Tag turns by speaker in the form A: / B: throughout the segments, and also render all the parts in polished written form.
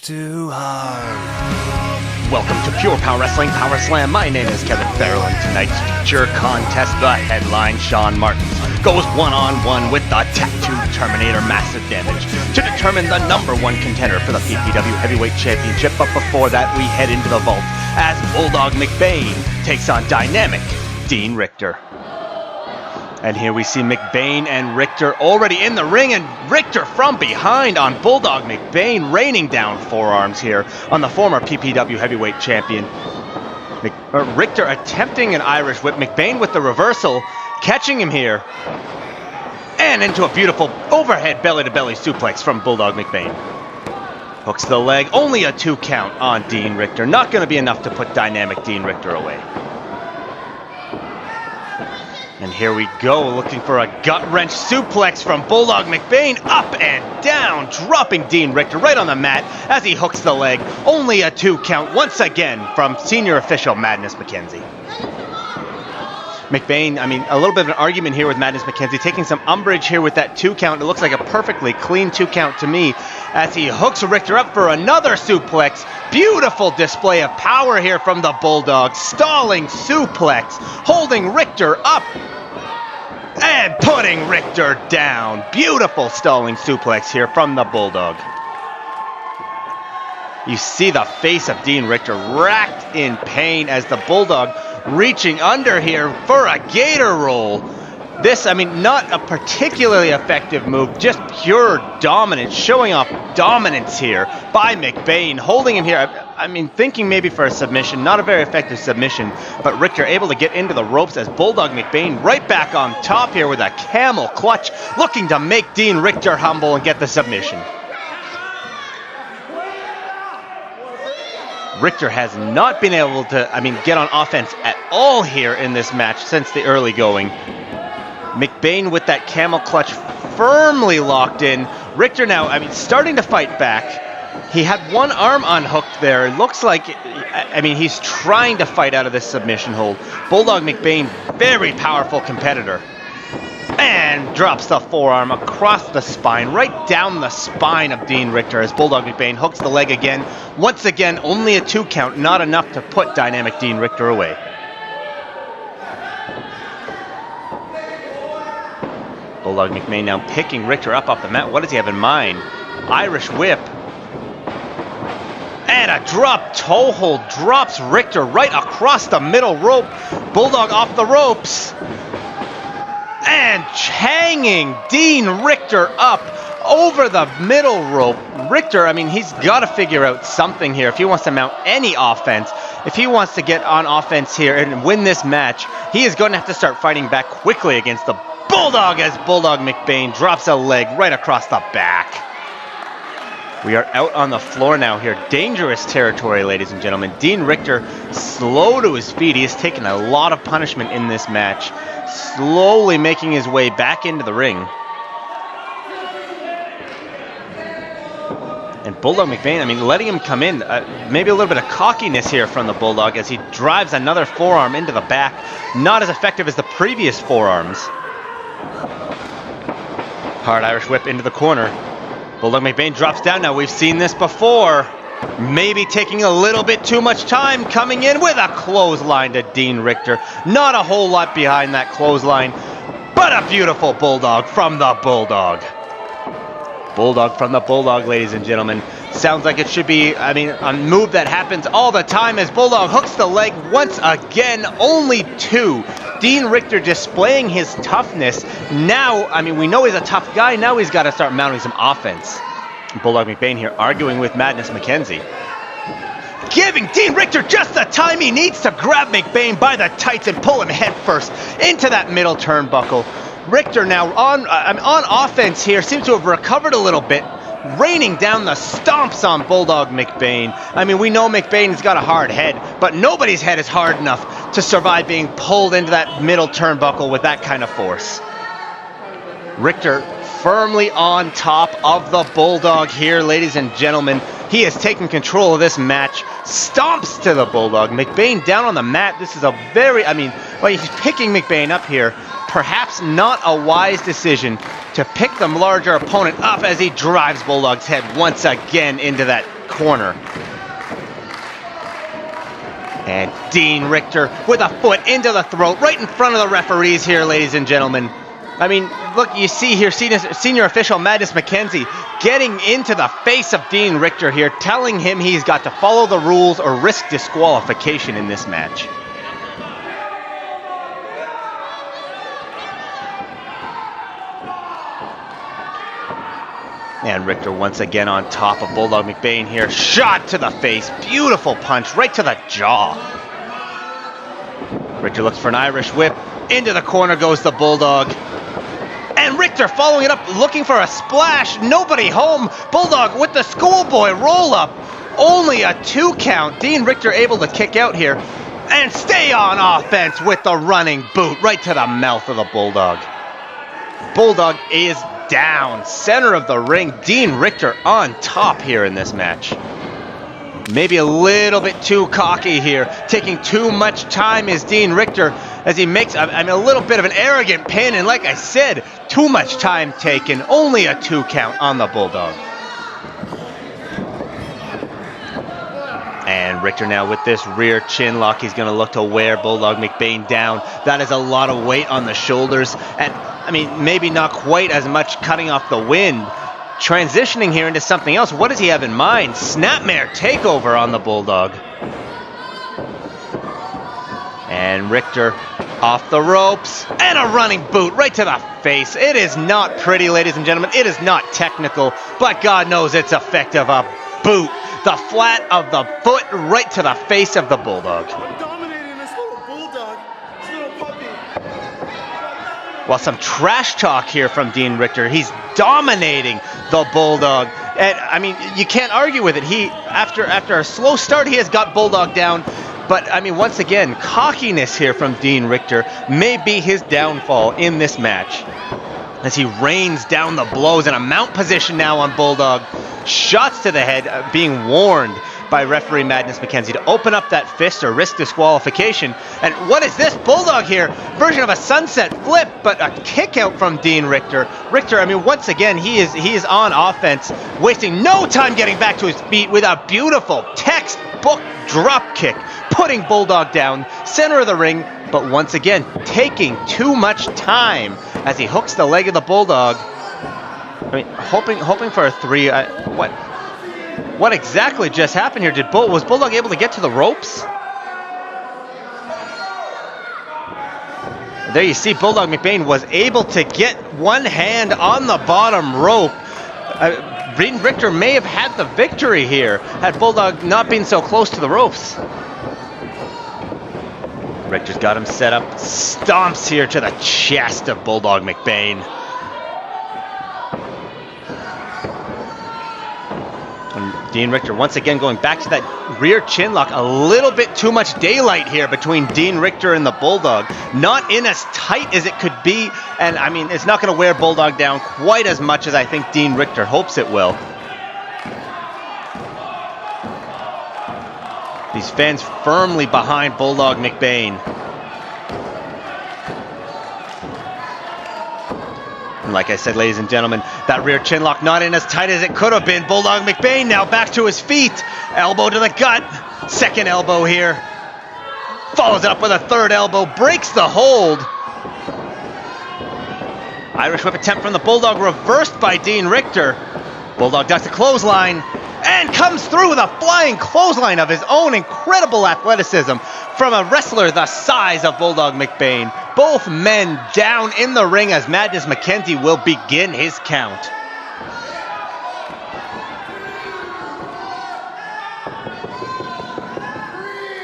A: too hard.
B: Welcome to Pure Power Wrestling PowerSlam. My name is Kevin Farrell, and tonight's feature contest, the headline, Shaun Martens, goes one-on-one with the Tattooed Terminator Massive Damage to determine the #1 contender for the PPW Heavyweight Championship. But before that, we head into the vault as Bulldog MacBain takes on dynamic Dean Richter. And here we see McBaine and Richter already in the ring, and Richter from behind on Bulldog MacBain, raining down forearms here on the former PPW Heavyweight Champion. Richter attempting an Irish whip, McBaine with the reversal, catching him here. And into a beautiful overhead belly-to-belly suplex from Bulldog MacBain. Hooks the leg, only a 2 count on Dean Richter. Not going to be enough to put dynamic Dean Richter away. And here we go, looking for a gut-wrench suplex from Bulldog MacBain, up and down, dropping Dean Richter right on the mat as he hooks the leg. Only a 2 count once again from senior official Madness McKenzie. McBain, a little bit of an argument here with Madness McKenzie, taking some umbrage here with that 2 count. It looks like a perfectly clean 2 count to me as he hooks Richter up for another suplex. Beautiful display of power here from the Bulldog. Stalling suplex, holding Richter up and putting Richter down. Beautiful stalling suplex here from the Bulldog. You see the face of Dean Richter racked in pain as the Bulldog reaching under here for a gator roll. This, not a particularly effective move, just pure dominance, showing off dominance here by McBain, holding him here. Thinking maybe for a submission, not a very effective submission, but Richter able to get into the ropes as Bulldog MacBain right back on top here with a camel clutch, looking to make Dean Richter humble and get the submission. Richter has not been able to, get on offense at all here in this match since the early going. McBain with that camel clutch firmly locked in. Richter now, starting to fight back. He had one arm unhooked there. It looks like, he's trying to fight out of this submission hold. Bulldog MacBain, very powerful competitor. And drops the forearm across the spine, right down the spine of Dean Richter as Bulldog MacBain hooks the leg again. Once again, only a 2 count, not enough to put dynamic Dean Richter away. Bulldog MacBain now picking Richter up off the mat. What does he have in mind? Irish whip. And a drop toe hold drops Richter right across the middle rope. Bulldog off the ropes. And hanging Dean Richter up over the middle rope. Richter, he's got to figure out something here if he wants to mount any offense. If he wants to get on offense here and win this match, he is going to have to start fighting back quickly against the Bulldog as Bulldog MacBain drops a leg right across the back. We are out on the floor now here. Dangerous territory, ladies and gentlemen. Dean Richter slow to his feet. He has taken a lot of punishment in this match. Slowly making his way back into the ring. And Bulldog MacBain, letting him come in. Maybe a little bit of cockiness here from the Bulldog as he drives another forearm into the back. Not as effective as the previous forearms. Hard Irish whip into the corner. Bulldog MacBain drops down now. We've seen this before. Maybe taking a little bit too much time, coming in with a clothesline to Dean Richter. Not a whole lot behind that clothesline, but a beautiful Bulldog from the Bulldog. Bulldog from the Bulldog, ladies and gentlemen. Sounds like it should be, a move that happens all the time as Bulldog hooks the leg once again. Only 2. Dean Richter displaying his toughness. Now, we know he's a tough guy. Now he's got to start mounting some offense. Bulldog MacBain here arguing with Madness McKenzie. Giving Dean Richter just the time he needs to grab MacBain by the tights and pull him headfirst into that middle turnbuckle. Richter now on offense here, seems to have recovered a little bit, raining down the stomps on Bulldog MacBain. We know MacBain's got a hard head, but nobody's head is hard enough to survive being pulled into that middle turnbuckle with that kind of force. Richter firmly on top of the Bulldog here, ladies and gentlemen. He has taken control of this match. Stomps to the Bulldog. MacBain down on the mat. This is a very, he's picking MacBain up here. Perhaps not a wise decision to pick the larger opponent up as he drives Bulldog's head once again into that corner. And Dean Richter with a foot into the throat, right in front of the referees here, ladies and gentlemen. I mean, look, you see here, senior official Madness McKenzie getting into the face of Dean Richter here, telling him he's got to follow the rules or risk disqualification in this match. And Richter once again on top of Bulldog MacBain here. Shot to the face. Beautiful punch right to the jaw. Richter looks for an Irish whip. Into the corner goes the Bulldog. And Richter following it up, looking for a splash. Nobody home. Bulldog with the schoolboy roll up. Only a 2 count. Dean Richter able to kick out here. And stay on offense with the running boot right to the mouth of the Bulldog. Bulldog is down, center of the ring. Dean Richter on top here in this match. Maybe a little bit too cocky here. Taking too much time is Dean Richter as he makes a little bit of an arrogant pin. And like I said, too much time taken. Only a 2 count on the Bulldog. And Richter now with this rear chin lock. He's going to look to wear Bulldog MacBain down. That is a lot of weight on the shoulders. And I mean, maybe not quite as much cutting off the wind. Transitioning here into something else. What does he have in mind? Snapmare takeover on the Bulldog. And Richter off the ropes. And a running boot right to the face. It is not pretty, ladies and gentlemen. It is not technical. But God knows it's effective. A boot. The flat of the foot right to the face of the Bulldog.
A: Dominating this little Bulldog. This little puppy.
B: Well, some trash talk here from Dean Richter. He's dominating the Bulldog. And I mean, you can't argue with it. He, after a slow start, he has got Bulldog down. But I mean, once again, cockiness here from Dean Richter may be his downfall in this match. As he rains down the blows in a mount position now on Bulldog. Shots to the head, being warned by referee Madness McKenzie to open up that fist or risk disqualification. And what is this? Bulldog here, version of a sunset flip, but a kick out from Dean Richter. Richter, I mean, once again, he is on offense, wasting no time getting back to his feet with a beautiful textbook drop kick, putting Bulldog down, center of the ring, but once again, taking too much time as he hooks the leg of the Bulldog. I mean, hoping for a 3. What exactly just happened here? Was Bulldog able to get to the ropes? There you see Bulldog MacBain was able to get one hand on the bottom rope. Dean Richter may have had the victory here had Bulldog not been so close to the ropes. Richter's got him set up. Stomps here to the chest of Bulldog MacBain. And Dean Richter once again going back to that rear chin lock. A little bit too much daylight here between Dean Richter and the Bulldog. Not in as tight as it could be. And I mean, it's not going to wear Bulldog down quite as much as I think Dean Richter hopes it will. These fans firmly behind Bulldog MacBain. And like I said, ladies and gentlemen, that rear chin lock not in as tight as it could have been. Bulldog MacBain now back to his feet. Elbow to the gut. Second elbow here. Follows it up with a third elbow. Breaks the hold. Irish whip attempt from the Bulldog reversed by Dean Richter. Bulldog ducks a clothesline. And comes through with a flying clothesline of his own. Incredible athleticism from a wrestler the size of Bulldog MacBain. Both men down in the ring as Madness McKenzie will begin his count.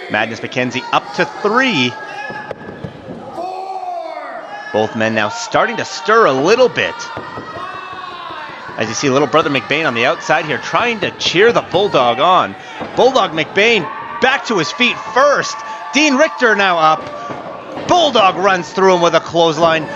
B: Madness McKenzie up to 3. Both men now starting to stir a little bit. As you see little brother McBain on the outside here trying to cheer the Bulldog on. Bulldog MacBain back to his feet first. Dean Richter now up. Bulldog runs through him with a clothesline.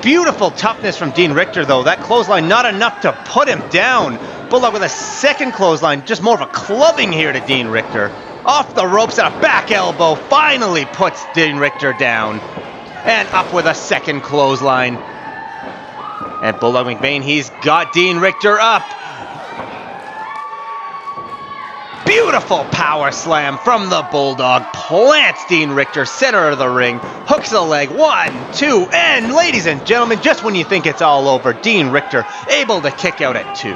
B: Beautiful toughness from Dean Richter though. That clothesline not enough to put him down. Bulldog with a second clothesline. Just more of a clubbing here to Dean Richter. Off the ropes and a back elbow. Finally puts Dean Richter down. And up with a second clothesline. And Bulldog MacBain, he's got Dean Richter up. Beautiful power slam from the Bulldog. Plants Dean Richter, center of the ring. Hooks the leg. 1, 2, and ladies and gentlemen, just when you think it's all over, Dean Richter able to kick out at 2.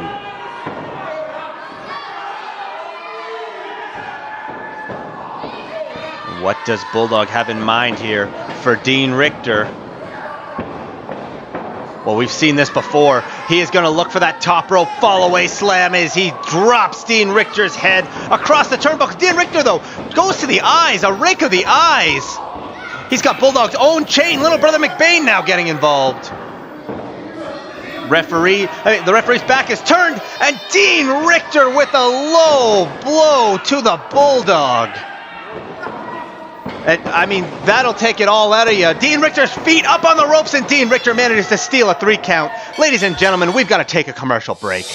B: What does Bulldog have in mind here for Dean Richter? Well, we've seen this before. He is going to look for that top rope fall-away slam as he drops Dean Richter's head across the turnbuckle. Dean Richter, though, goes to the eyes, a rake of the eyes. He's got Bulldog's own chain. Little brother McBaine now getting involved. The referee's back is turned, and Dean Richter with a low blow to the Bulldog. And, I mean, that'll take it all out of you. Dean Richter's feet up on the ropes, and Dean Richter manages to steal a 3 count. Ladies and gentlemen, we've got to take a commercial break.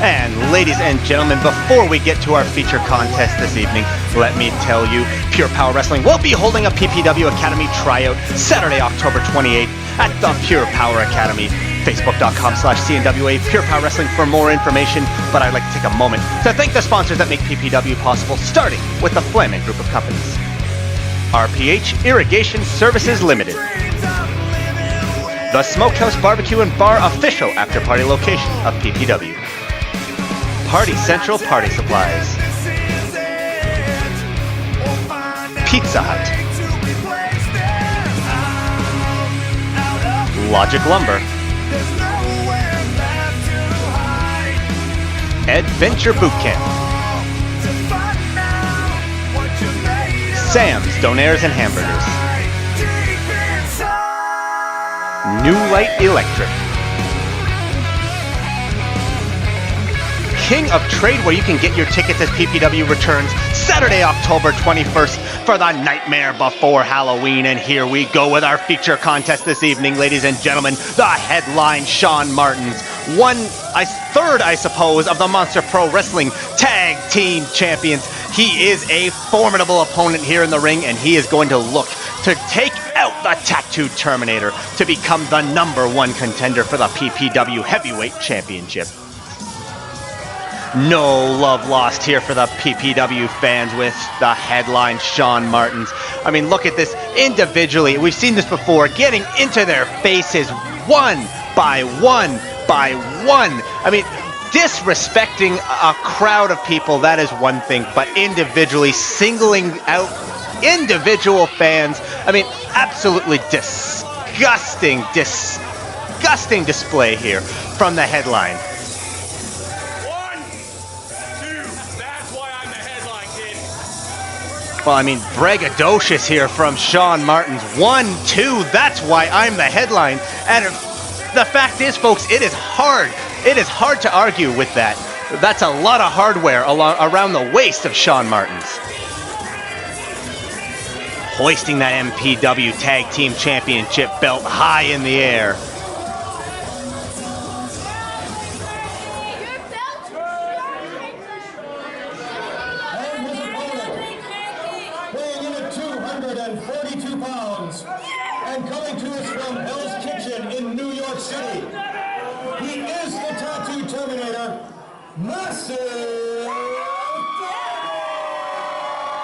B: And ladies and gentlemen, before we get to our feature contest this evening, let me tell you, Pure Power Wrestling will be holding a PPW Academy tryout Saturday, October 28th at the Pure Power Academy. Facebook.com/CNWA Pure Power Wrestling for more information. But I'd like to take a moment to thank the sponsors that make PPW possible, starting with the Flamin Group of Companies. RPH Irrigation Services Limited. The Smokehouse Barbecue and Bar official after-party location of PPW. Party Central Party Supplies. Pizza Hut. Logic Lumber. Adventure Boot Camp. Sam's Donairs and Hamburgers. New Light Electric. King of Trade, where you can get your tickets as PPW returns Saturday, October 21st for the Nightmare Before Halloween. And here we go with our feature contest this evening, ladies and gentlemen. The headline, Shaun Martens, third, I suppose, of the Monster Pro Wrestling Tag Team Champions. He is a formidable opponent here in the ring, and he is going to look to take out the Tattooed Terminator to become the #1 contender for the PPW Heavyweight Championship. No love lost here for the PPW fans with the headline Shaun Martens. I mean, look at this individually. We've seen this before, getting into their faces one by one by one. I mean, disrespecting a crowd of people, that is one thing, but individually singling out individual fans, I mean, absolutely disgusting display here from the headline. Well, I mean, braggadocious here from Shaun Martens. 1, 2, that's why I'm the headline. And the fact is, folks, it is hard. It is hard to argue with that. That's a lot of hardware around the waist of Shaun Martens. Hoisting that MPW Tag Team Championship belt high in the air.
C: And coming to us from Hell's Kitchen in New York City, he is the Tattooed Terminator, Massive.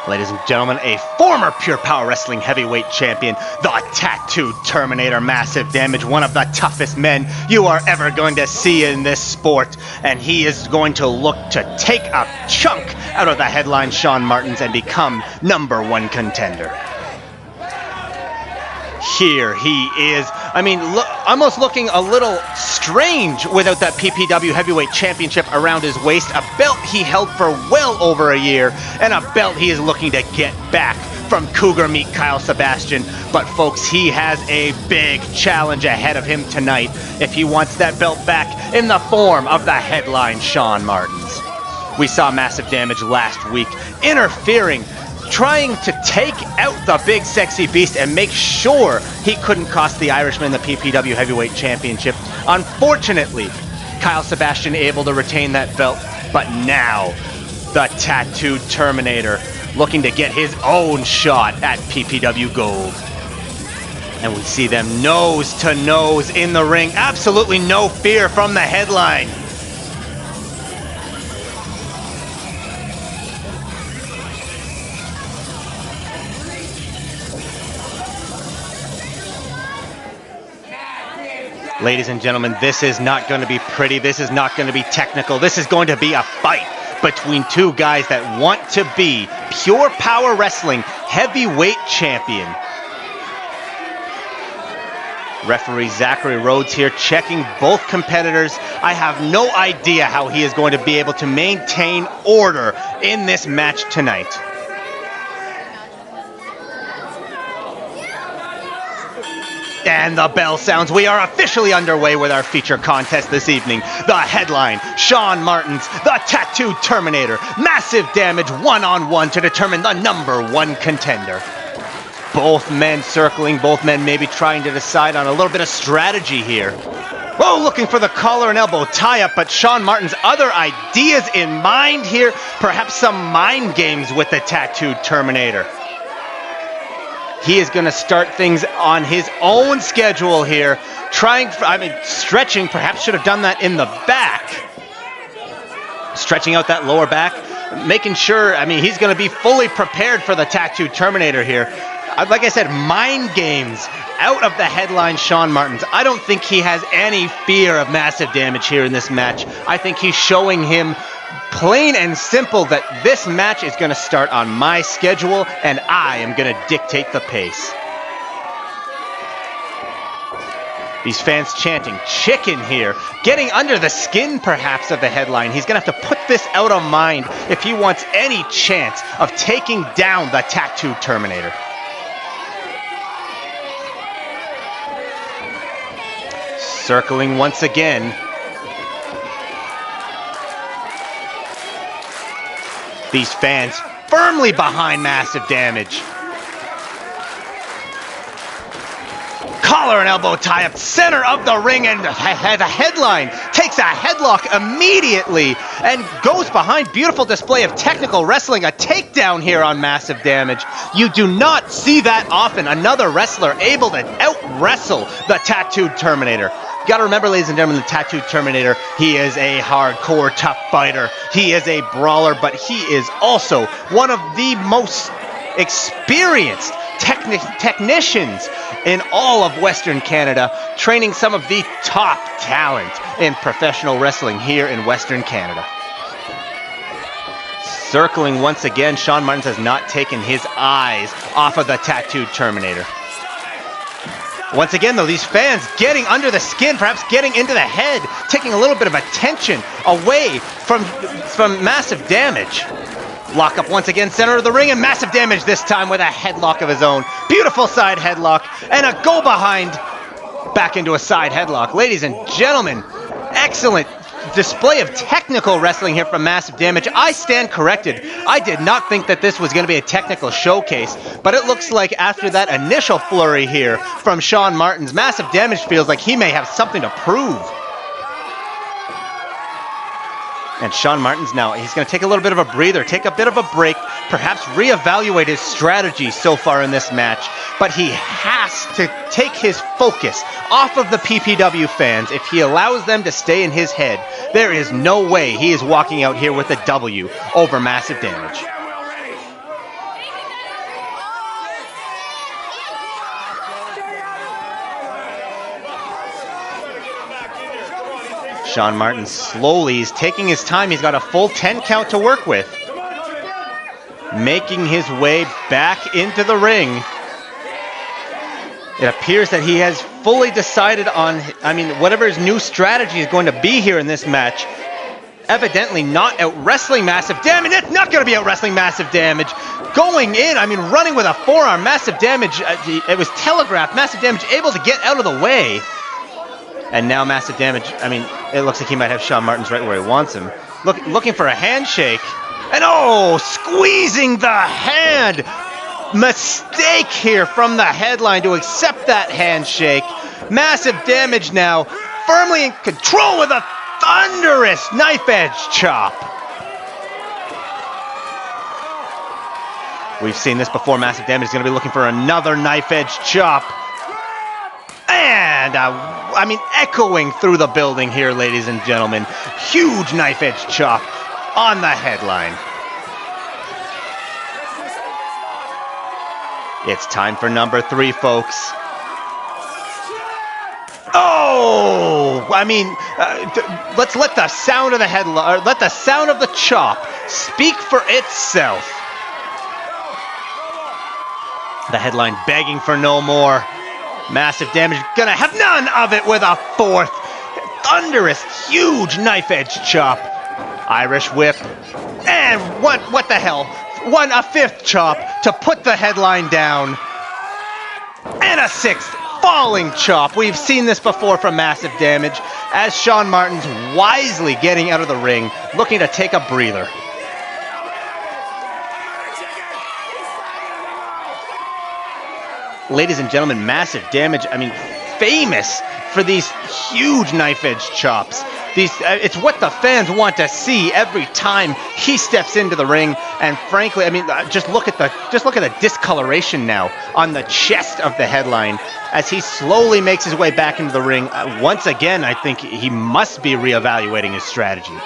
B: Ladies and gentlemen, a former Pure Power Wrestling Heavyweight Champion, the Tattooed Terminator, Massive Damage, one of the toughest men you are ever going to see in this sport. And he is going to look to take a chunk out of the headline Shaun Martens and become #1 contender. Here he is. I mean, almost looking a little strange without that PPW Heavyweight Championship around his waist. A belt he held for well over a year, and a belt he is looking to get back from Cougar Meat Kyle Sebastian. But folks, he has a big challenge ahead of him tonight if he wants that belt back in the form of the headline Shaun Martens. we saw Massive Damage last week, interfering, trying to take out the big sexy beast and make sure he couldn't cost the Irishman the PPW Heavyweight Championship. Unfortunately, Kyle Sebastian able to retain that belt, but now the Tattooed Terminator looking to get his own shot at PPW Gold. And we see them nose to nose in the ring. Absolutely no fear from the headline. Ladies and gentlemen, this is not going to be pretty. This is not going to be technical. This is going to be a fight between two guys that want to be pure power wrestling heavyweight champion. Referee Zachary Rhodes here checking both competitors. I have no idea how he is going to be able to maintain order in this match tonight. And the bell sounds. We are officially underway with our feature contest this evening. The headline, Shaun Martens, the Tattooed Terminator. Massive Damage one-on-one to determine the #1 contender. Both men circling, both men maybe trying to decide on a little bit of strategy here. Whoa, looking for the collar and elbow tie-up, but Shaun Martens' other ideas in mind here. Perhaps some mind games with the Tattooed Terminator. He is going to start things on his own schedule here. Stretching, perhaps should have done that in the back. Stretching out that lower back, making sure, he's going to be fully prepared for the Tattooed Terminator here. Like I said, mind games out of the headline Shaun Martens. I don't think he has any fear of Massive Damage here in this match. I think he's showing him plain and simple that this match is going to start on my schedule and I am going to dictate the pace. These fans chanting chicken here, getting under the skin perhaps of the headline. He's going to have to put this out of mind if he wants any chance of taking down the Tattooed Terminator. Circling once again. These fans firmly behind Massive Damage. Collar and elbow tie up, center of the ring, and the headline takes a headlock immediately and goes behind. Beautiful display of technical wrestling, a takedown here on Massive Damage. You do not see that often. Another wrestler able to out-wrestle the Tattooed Terminator. You gotta remember, ladies and gentlemen, the Tattooed Terminator, he is a hardcore tough fighter. He is a brawler, but he is also one of the most experienced technicians in all of Western Canada, training some of the top talent in professional wrestling here in Western Canada. Circling once again, Shaun Martens has not taken his eyes off of the Tattooed Terminator. Once again, though, these fans getting under the skin, perhaps getting into the head, taking a little bit of attention away from Massive Damage. Lock up once again, center of the ring, and Massive Damage this time with a headlock of his own. Beautiful side headlock, and a go behind, back into a side headlock. Ladies and gentlemen, excellent display of technical wrestling here from Massive Damage. I stand corrected. I did not think that this was going to be a technical showcase, but it looks like after that initial flurry here from Shaun Martens, Massive Damage feels like he may have something to prove. And Shaun Martens now, he's going to take a little bit of a breather, take a bit of a break, perhaps reevaluate his strategy so far in this match. But he has to take his focus off of the PPW fans. If he allows them to stay in his head, there is no way he is walking out here with a W over Massive Damage. Shaun Martens slowly, he's taking his time. He's got a full 10 count to work with. Making his way back into the ring. It appears that he has fully decided on, whatever his new strategy is going to be here in this match. Evidently not out-wrestling Massive Damage. It's not going to be out-wrestling Massive Damage. Going in, running with a forearm. Massive Damage, it was telegraphed. Massive Damage able to get out of the way. And now Massive Damage, it looks like he might have Shaun Martens right where he wants him. looking for a handshake. And oh, squeezing the hand. Mistake here from the headline to accept that handshake. Massive Damage now firmly in control with a thunderous knife edge chop. We've seen this before. Massive Damage is going to be looking for another knife edge chop. And, I mean, echoing through the building here, ladies and gentlemen. Huge knife edge chop on the headline. It's time for number 3, folks. Oh, I mean, let's let the sound of the headline, let the sound of the chop speak for itself. The headline begging for no more. Massive Damage gonna have none of it with a 4th. Thunderous, huge knife edge chop. Irish whip. And what the hell? A 5th chop to put the headline down. And a 6th falling chop. We've seen this before from Massive Damage, as Shaun Martens wisely getting out of the ring, looking to take a breather. Ladies and gentlemen, Massive Damage, I mean, famous for these huge knife edge chops. It's what the fans want to see every time he steps into the ring. And frankly, I mean, just look at the discoloration now on the chest of the headline as he slowly makes his way back into the ring. Once again, I think he must be reevaluating his strategy.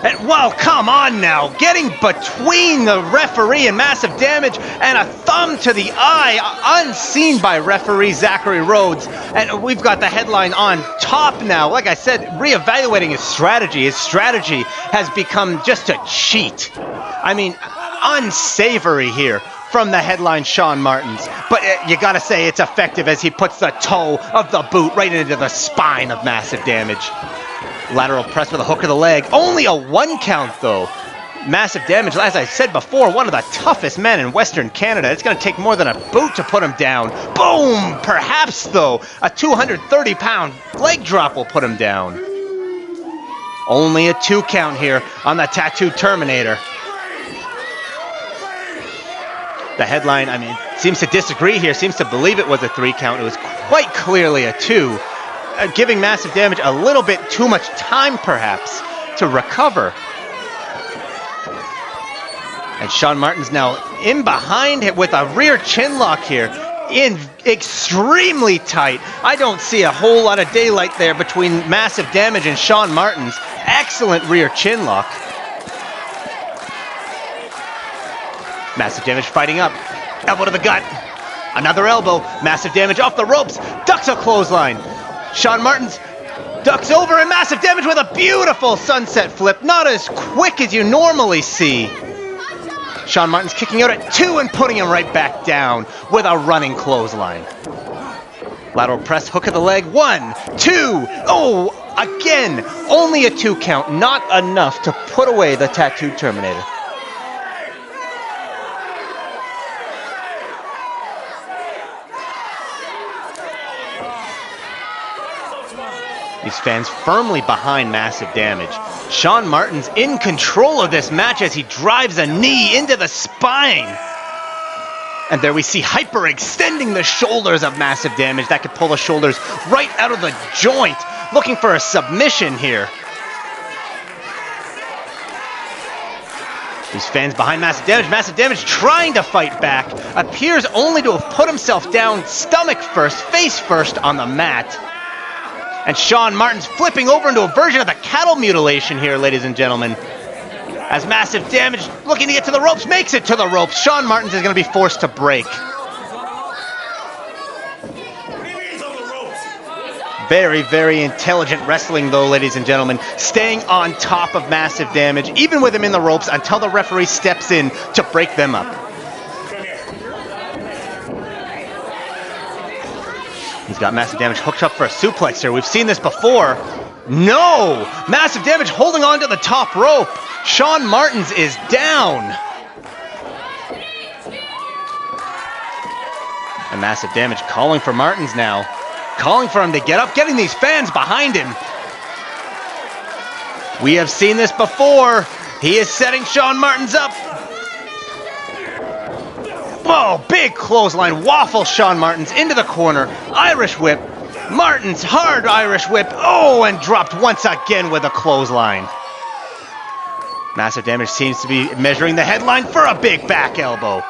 B: And well, come on now, getting between the referee and Massive Damage, and a thumb to the eye, unseen by referee Zachary Rhodes. And we've got the headline on top now. Like I said, reevaluating his strategy. His strategy has become just a cheat. I mean, unsavory here from the headline Shaun Martens. But you gotta say it's effective as he puts the toe of the boot right into the spine of Massive Damage. Lateral press with a hook of the leg. Only a 1 count, though. Massive Damage, as I said before, one of the toughest men in Western Canada. It's going to take more than a boot to put him down. Boom! Perhaps, though, a 230-pound leg drop will put him down. Only a 2 count here on the Tattooed Terminator. The headline, I mean, seems to disagree here, seems to believe it was a 3 count. It was quite clearly a 2. Giving Massive Damage a little bit too much time, perhaps, to recover. And Shaun Martens now in behind it with a rear chin lock here. In extremely tight. I don't see a whole lot of daylight there between Massive Damage and Shaun Martens. Excellent rear chin lock. Massive Damage fighting up. Elbow to the gut. Another elbow. Massive Damage off the ropes. Ducks a clothesline. Shaun Martens ducks over, and Massive Damage with a beautiful sunset flip. Not as quick as you normally see. Shaun Martens kicking out at 2 and putting him right back down with a running clothesline. Lateral press, hook of the leg. 1, 2. Oh, again, only a 2 count. Not enough to put away the Tattooed Terminator. These fans firmly behind Massive Damage. Shaun Martens in control of this match as he drives a knee into the spine. And there we see hyperextending the shoulders of Massive Damage. That could pull the shoulders right out of the joint. Looking for a submission here. These fans behind Massive Damage. Massive Damage trying to fight back. Appears only to have put himself down stomach first, face first on the mat. And Shaun Martens flipping over into a version of the cattle mutilation here, ladies and gentlemen. As Massive Damage looking to get to the ropes, makes it to the ropes. Shaun Martens is going to be forced to break. Very, very intelligent wrestling, though, ladies and gentlemen. Staying on top of Massive Damage, even with him in the ropes, until the referee steps in to break them up. He's got Massive Damage hooked up for a suplex here. We've seen this before. No! Massive Damage holding on to the top rope. Shaun Martens is down. And Massive Damage calling for Martens now. calling for him to get up, getting these fans behind him. We have seen this before. He is setting Shaun Martens up. Whoa, big clothesline, waffle Shaun Martens into the corner. Irish whip. Martens, hard Irish whip. Oh, and dropped once again with a clothesline. Massive Damage seems to be measuring the headline for a big back elbow.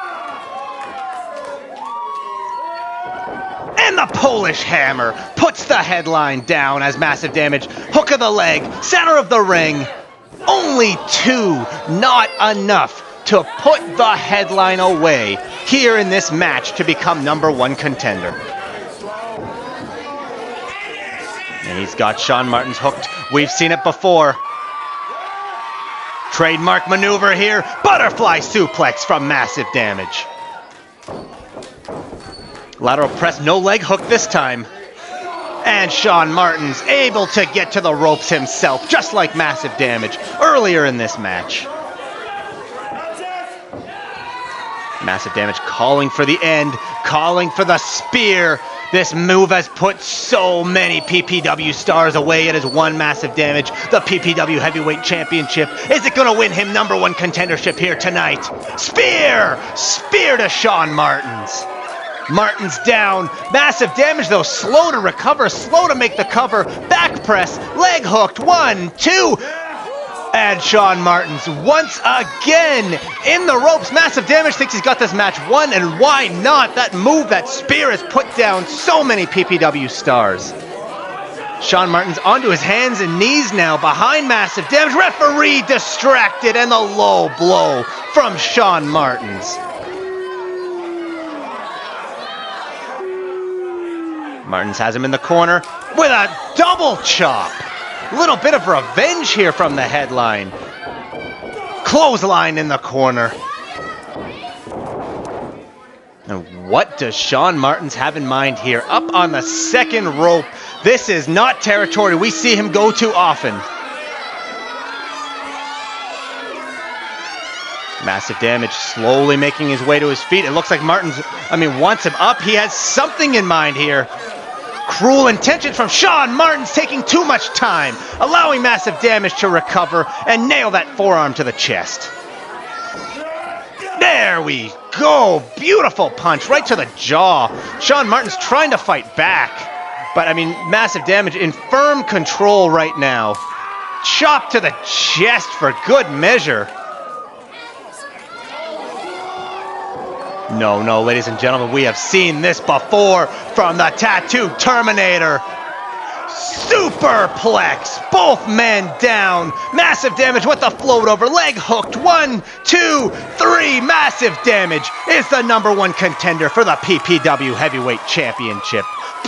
B: And the Polish Hammer puts the headline down as Massive Damage, hook of the leg, center of the ring. Only two, not enough to put the headline away here in this match to become #1 contender. And he's got Shaun Martens hooked. We've seen it before. Trademark maneuver here. Butterfly suplex from Massive Damage. Lateral press, no leg hook this time. And Shaun Martens able to get to the ropes himself, just like Massive Damage earlier in this match. Massive Damage calling for the end, calling for the spear. This move has put so many PPW stars away. It has won Massive Damage the PPW Heavyweight Championship. Is it going to win him #1 contendership here tonight? Spear! Spear to Shaun Martens. Martens down. Massive Damage, though, slow to recover, slow to make the cover. Back press, leg hooked, 1, 2. And Shaun Martens once again in the ropes. Massive Damage thinks he's got this match won, and why not? That move, that spear, has put down so many PPW stars. Shaun Martens onto his hands and knees now behind Massive Damage. Referee distracted, and the low blow from Shaun Martens. Martens has him in the corner with a double chop. Little bit of revenge here from the headline. Clothesline in the corner. And what does Shaun Martens have in mind here? Up on the second rope. This is not territory we see him go too often. Massive Damage slowly making his way to his feet. It looks like Martens, wants him up. He has something in mind here. Cruel intention from Shaun Martens, taking too much time, allowing Massive Damage to recover and nail that forearm to the chest. There we go. Beautiful punch right to the jaw. Shaun Martens trying to fight back. But, Massive Damage in firm control right now. Chop to the chest for good measure. No, ladies and gentlemen, we have seen this before from the Tattooed Terminator. Superplex, both men down. Massive Damage with the float over, leg hooked, 1, 2, 3. Massive Damage is the #1 contender for the PPW Heavyweight Championship.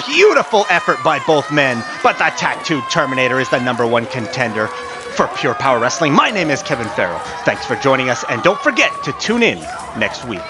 B: Beautiful effort by both men, but the Tattooed Terminator is the #1 contender for Pure Power Wrestling. My name is Kevin Farrell. Thanks for joining us, and don't forget to tune in next week.